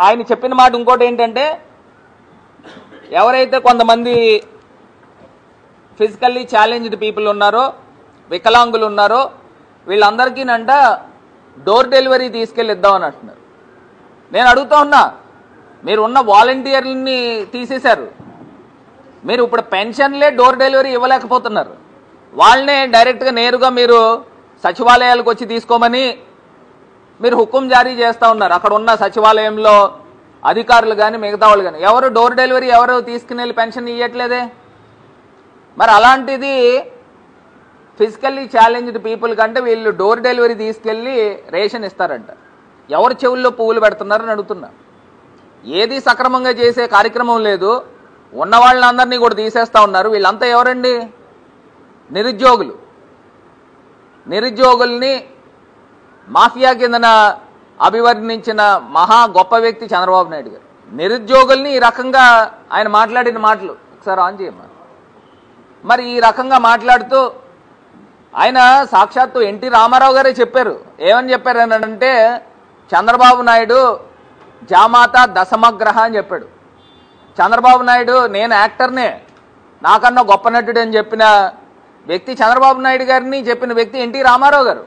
ఆయన చెప్పిన మాట ఇంకోటి ఏంటంటే, ఎవరైతే కొంతమంది ఫిజికల్లీ ఛాలెంజ్డ్ పీపుల్ ఉన్నారో, వికలాంగులు ఉన్నారో, వీళ్ళందరికీనంట డోర్ డెలివరీ తీసుకెళ్ళి ఇద్దామని అంటున్నారు. నేను అడుగుతా ఉన్నా, మీరు ఉన్న వాలంటీర్లని తీసేశారు, మీరు ఇప్పుడు పెన్షన్లే డోర్ డెలివరీ ఇవ్వలేకపోతున్నారు. వాళ్ళనే డైరెక్ట్గా నేరుగా మీరు సచివాలయాలకు వచ్చి తీసుకోమని మీరు హుకుం జారీ చేస్తూ ఉన్నారు. అక్కడ ఉన్న సచివాలయంలో అధికారులు కానీ మిగతా వాళ్ళు కానీ ఎవరు డోర్ డెలివరీ ఎవరు తీసుకుని వెళ్ళి పెన్షన్ ఇవ్వట్లేదే. మరి అలాంటిది ఫిజికల్లీ ఛాలెంజ్డ్ పీపుల్ కంటే వీళ్ళు డోర్ డెలివరీ తీసుకెళ్ళి రేషన్ ఇస్తారంట. ఎవరు చెవుల్లో పువ్వులు పెడుతున్నారని అడుగుతున్నా. ఏది సక్రమంగా చేసే కార్యక్రమం లేదు, ఉన్న వాళ్ళందరినీ కూడా తీసేస్తూ ఉన్నారు. వీళ్ళంతా ఎవరండి? నిరుద్యోగులు. నిరుద్యోగుల్ని మాఫియా కిందన అభివర్ణించిన మహా గొప్ప వ్యక్తి చంద్రబాబు నాయుడు గారు. నిరుద్యోగుల్ని ఈ రకంగా ఆయన మాట్లాడిన మాటలు ఒకసారి ఆన్ చేయమ్మా. మరి ఈ రకంగా మాట్లాడుతూ ఆయన సాక్షాత్తు ఎన్టీ రామారావు గారే చెప్పారు. ఏమని చెప్పారు అని అంటే, చంద్రబాబు నాయుడు జామాత దశమగ్రహ అని చెప్పాడు. చంద్రబాబు నాయుడు నేను యాక్టర్నే, నాకన్నా గొప్ప నటుడు అని చెప్పిన వ్యక్తి చంద్రబాబు నాయుడు గారిని చెప్పిన వ్యక్తి ఎన్టీ రామారావు గారు.